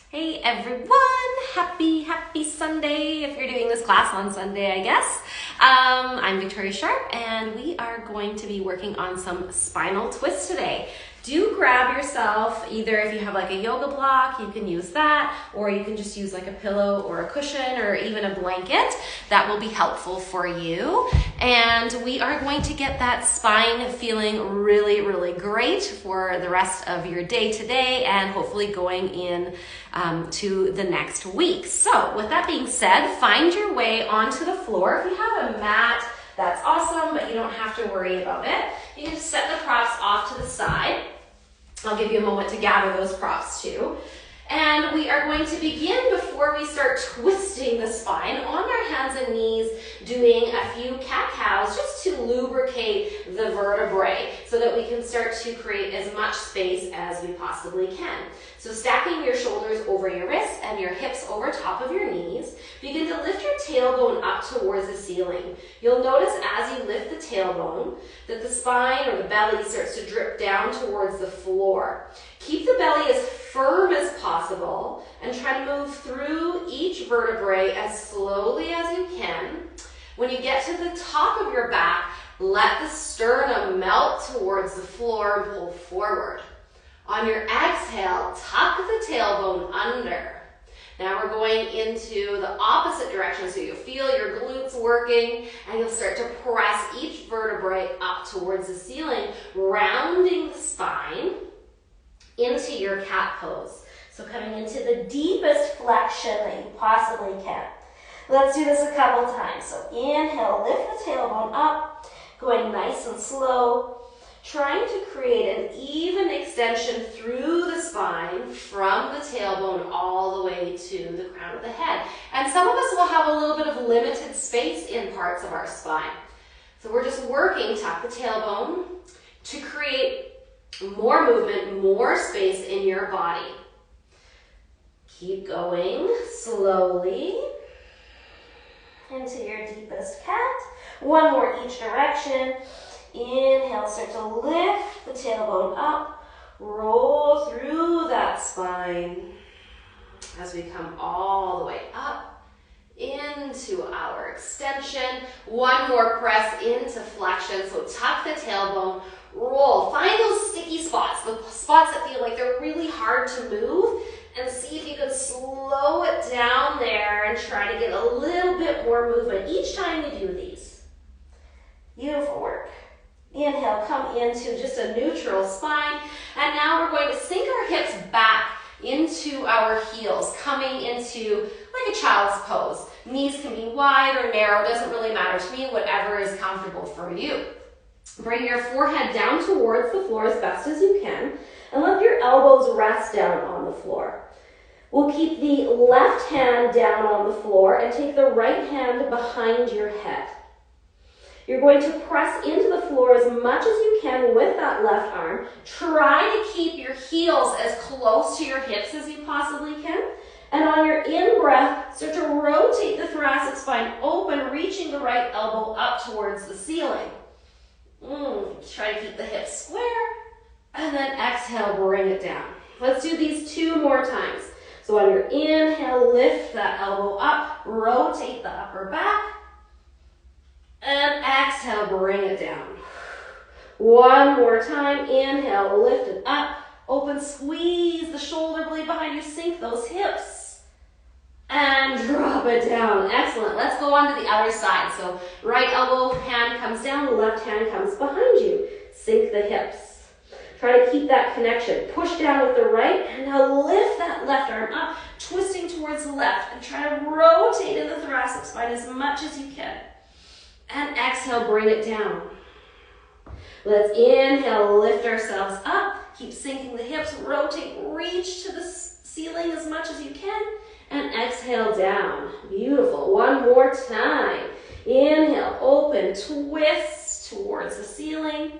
Hey everyone, happy Sunday if you're doing this class on Sunday, I guess. I'm Victoria Sharp and we are going to be working on some spinal twists today. Do grab yourself, either if you have like a yoga block, you can use that, or you can just use like a pillow or a cushion or even a blanket. That will be helpful for you. And we are going to get that spine feeling really great for the rest of your day today and hopefully going in to the next week. So with that being said, find your way onto the floor. If you have a mat, that's awesome, but you don't have to worry about it. You can just set the props off to the side. I'll give you a moment to gather those props too. And we are going to begin before we start twisting the spine on our hands and knees, doing a few cat-cows just to lubricate the vertebrae so that we can start to create as much space as we possibly can. So stacking your shoulders over your wrists and your hips over top of your knees, begin to lift your tailbone up towards the ceiling. You'll notice as you lift the tailbone that the spine or the belly starts to drip down towards the floor. Keep the belly as firm as possible and try to move through each vertebrae as slowly as you can. When you get to the top of your back, let the sternum melt towards the floor and pull forward. On your exhale, tuck the tailbone under. Now we're going into the opposite direction, so you'll feel your glutes working and you'll start to press each vertebrae up towards the ceiling, rounding the spine into your cat pose. So coming into the deepest flexion that you possibly can. Let's do this a couple times. So inhale, lift the tailbone up, going nice and slow, trying to create an even extension through the spine from the tailbone all the way to the crown of the head. And some of us will have a little bit of limited space in parts of our spine. So we're just working, tuck the tailbone, to create more movement, more space in your body. Keep going slowly into your deepest cat. One more each direction. Inhale, start to lift the tailbone up, roll through that spine as we come all the way up into our extension. One more press into flexion, so tuck the tailbone, roll. Find those sticky spots, the spots that feel like they're really hard to move, and see if you can slow it down there and try to get a little bit more movement each time you do these. Beautiful work. Inhale, come into just a neutral spine, and now we're going to sink our hips back into our heels, coming into like a child's pose. Knees can be wide or narrow, doesn't really matter to me, whatever is comfortable for you. Bring your forehead down towards the floor as best as you can, and let your elbows rest down on the floor. We'll keep the left hand down on the floor and take the right hand behind your head. You're going to press into the floor as much as you can with that left arm. Try to keep your heels as close to your hips as you possibly can. And on your in-breath, start to rotate the thoracic spine open, reaching the right elbow up towards the ceiling. Try to keep the hips square. And then exhale, bring it down. Let's do these 2 more times. So on your inhale, lift that elbow up, rotate the upper back. And exhale, bring it down. One more time. Inhale, lift it up. Open, squeeze the shoulder blade behind you. Sink those hips. And drop it down. Excellent. Let's go on to the other side. So right elbow, hand comes down. Left hand comes behind you. Sink the hips. Try to keep that connection. Push down with the right. And now lift that left arm up, twisting towards the left. And try to rotate in the thoracic spine as much as you can. And exhale, bring it down. Let's inhale, lift ourselves up. Keep sinking the hips, rotate, reach to the ceiling as much as you can. And exhale down. Beautiful. One more time. Inhale, open, twist towards the ceiling.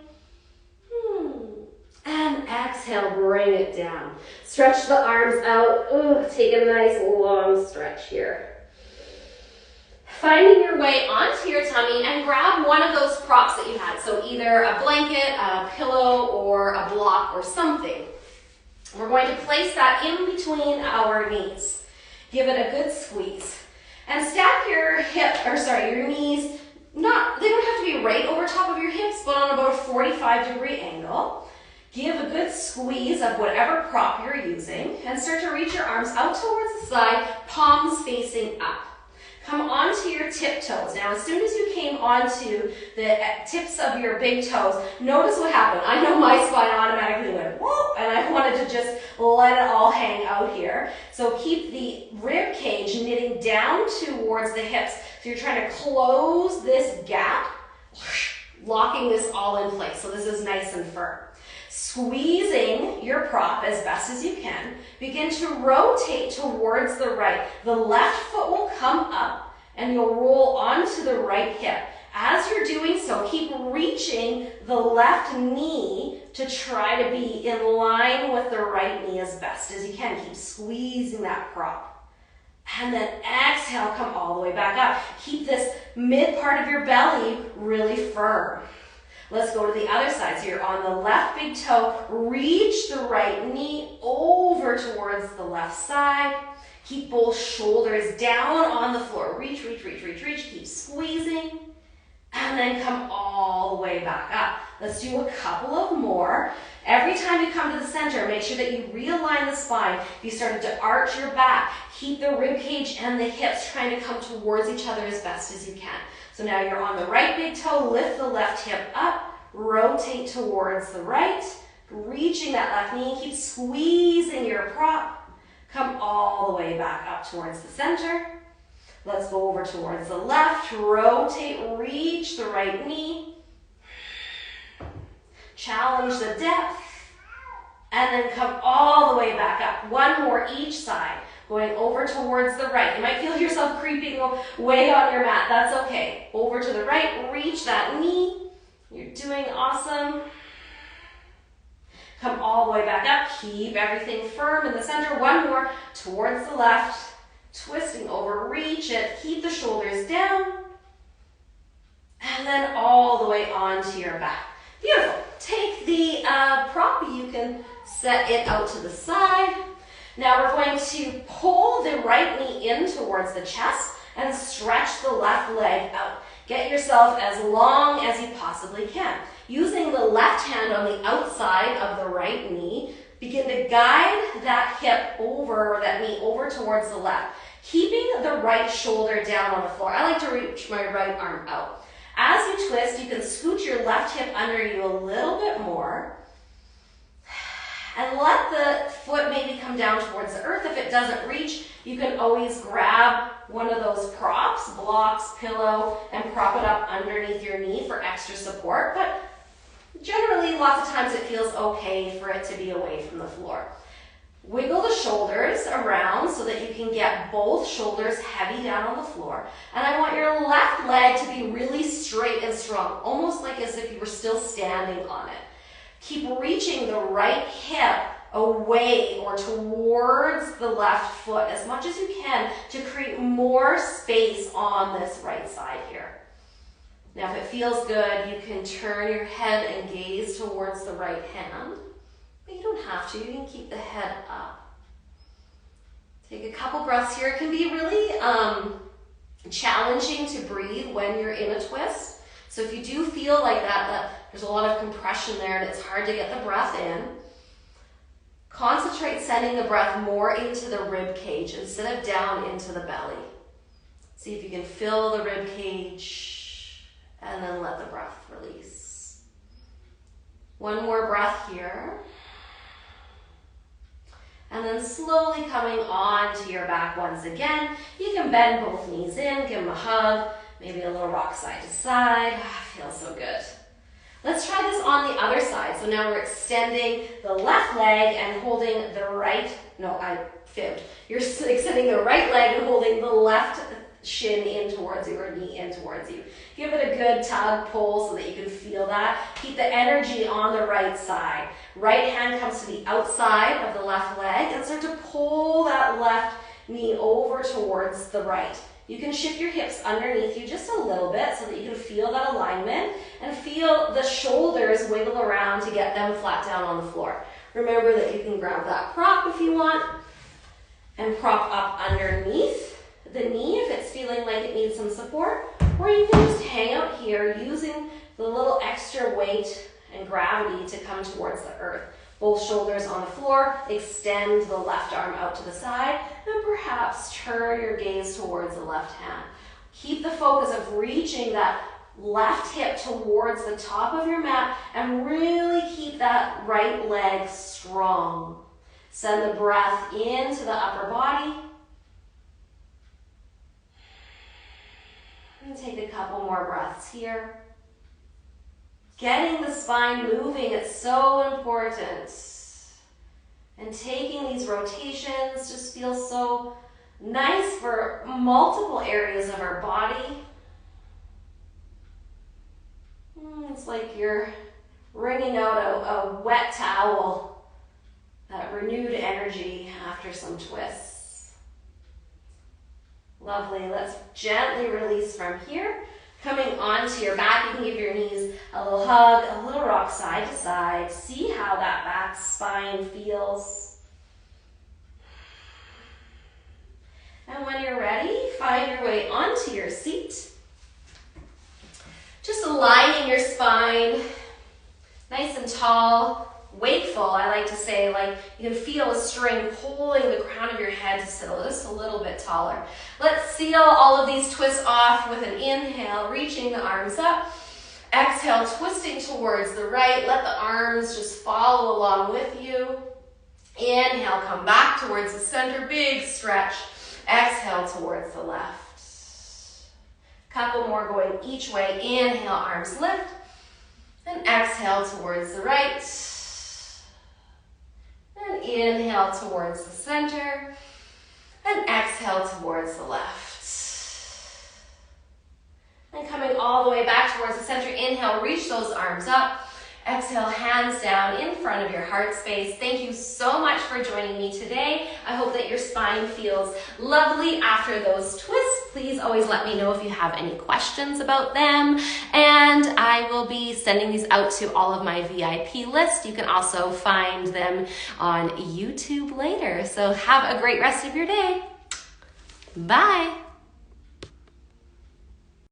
And exhale, bring it down. Stretch the arms out. Take a nice long stretch here. Finding your way onto your tummy and grab one of those props that you had. So either a blanket, a pillow, or a block or something. We're going to place that in between our knees. Give it a good squeeze. And stack your your knees, they don't have to be right over top of your hips, but on about a 45-degree angle. Give a good squeeze of whatever prop you're using and start to reach your arms out towards the side, palms facing up. Come onto your tiptoes. Now, as soon as you came onto the tips of your big toes, notice what happened. I know my spine automatically went whoop, and I wanted to just let it all hang out here. So keep the rib cage knitting down towards the hips. So you're trying to close this gap, locking this all in place. So this is nice and firm. Squeezing your prop as best as you can. Begin to rotate towards the right. The left foot will come up and you'll roll onto the right hip. As you're doing so, keep reaching the left knee to try to be in line with the right knee as best as you can. Keep squeezing that prop. And then exhale, come all the way back up. Keep this mid part of your belly really firm. Let's go to the other side. So you're on the left big toe. Reach the right knee over towards the left side. Keep both shoulders down on the floor. Reach, reach, reach, reach, reach. Keep squeezing. And then come all the way back up. Let's do a couple of more. Every time you come to the center, make sure that you realign the spine. If you started to arch your back, keep the rib cage and the hips trying to come towards each other as best as you can. So now you're on the right big toe, lift the left hip up, rotate towards the right, reaching that left knee, keep squeezing your prop, come all the way back up towards the center. Let's go over towards the left, rotate, reach the right knee, challenge the depth, and then come all the way back up. One more each side. Going over towards the right. You might feel yourself creeping way on your mat. That's okay. Over to the right, reach that knee. You're doing awesome. Come all the way back up. Keep everything firm in the center. One more towards the left. Twisting over, reach it. Keep the shoulders down. And then all the way onto your back. Beautiful. Take the prop. You can set it out to the side. Now we're going to pull the right knee in towards the chest and stretch the left leg out. Get yourself as long as you possibly can. Using the left hand on the outside of the right knee, begin to guide that hip over, or that knee over towards the left, keeping the right shoulder down on the floor. I like to reach my right arm out. As you twist, you can scoot your left hip under you a little bit more. And let the foot maybe come down towards the earth. If it doesn't reach, you can always grab one of those props, blocks, pillow, and prop it up underneath your knee for extra support. But generally, lots of times it feels okay for it to be away from the floor. Wiggle the shoulders around so that you can get both shoulders heavy down on the floor. And I want your left leg to be really straight and strong, almost like as if you were still standing on it. Keep reaching the right hip away or towards the left foot as much as you can to create more space on this right side here. Now, if it feels good, you can turn your head and gaze towards the right hand. But you don't have to. You can keep the head up. Take a couple breaths here. It can be really challenging to breathe when you're in a twist. So if you do feel like that there's a lot of compression there and it's hard to get the breath in, concentrate sending the breath more into the rib cage instead of down into the belly. See if you can fill the rib cage and then let the breath release. One more breath here. And then slowly coming onto your back once again. You can bend both knees in, give them a hug. Maybe a little rock side to side. Feels so good. Let's try this on the other side. So now we're extending the left leg and holding the right, You're extending the right leg and holding the left shin in towards you or knee in towards you. Give it a good tug, pull so that you can feel that. Keep the energy on the right side. Right hand comes to the outside of the left leg and start to pull that left knee over towards the right. You can shift your hips underneath you just a little bit so that you can feel that alignment and feel the shoulders wiggle around to get them flat down on the floor. Remember that you can grab that prop if you want and prop up underneath the knee if it's feeling like it needs some support, or you can just hang out here using the little extra weight and gravity to come towards the earth. Both shoulders on the floor, extend the left arm out to the side, and perhaps turn your gaze towards the left hand. Keep the focus of reaching that left hip towards the top of your mat and really keep that right leg strong. Send the breath into the upper body. And take a couple more breaths here. Getting the spine moving, it's so important. And taking these rotations just feels so nice for multiple areas of our body. It's like you're wringing out a wet towel, that renewed energy after some twists. Lovely. Let's gently release from here. Coming onto your back, you can give your knees a little hug, a little rock side to side. See how that back spine feels. And when you're ready, find your way onto your seat. Just aligning your spine nice and tall, wakeful. I like to say, like you can feel a string pulling the crown of your head to sit just a little bit taller. Let's seal all of these twists off with an inhale, reaching the arms up. Exhale, twisting towards the right. Let the arms just follow along with you. Inhale, come back towards the center, big stretch. Exhale towards the left. Couple more going each way. Inhale, arms lift. And exhale towards the right. And inhale towards the center. And exhale towards the left. And coming all the way back towards the center. Inhale, reach those arms up. Exhale, hands down in front of your heart space. Thank you so much for joining me today. I hope that your spine feels lovely after those twists. Please always let me know if you have any questions about them. And I will be sending these out to all of my VIP list. You can also find them on YouTube later. So have a great rest of your day. Bye.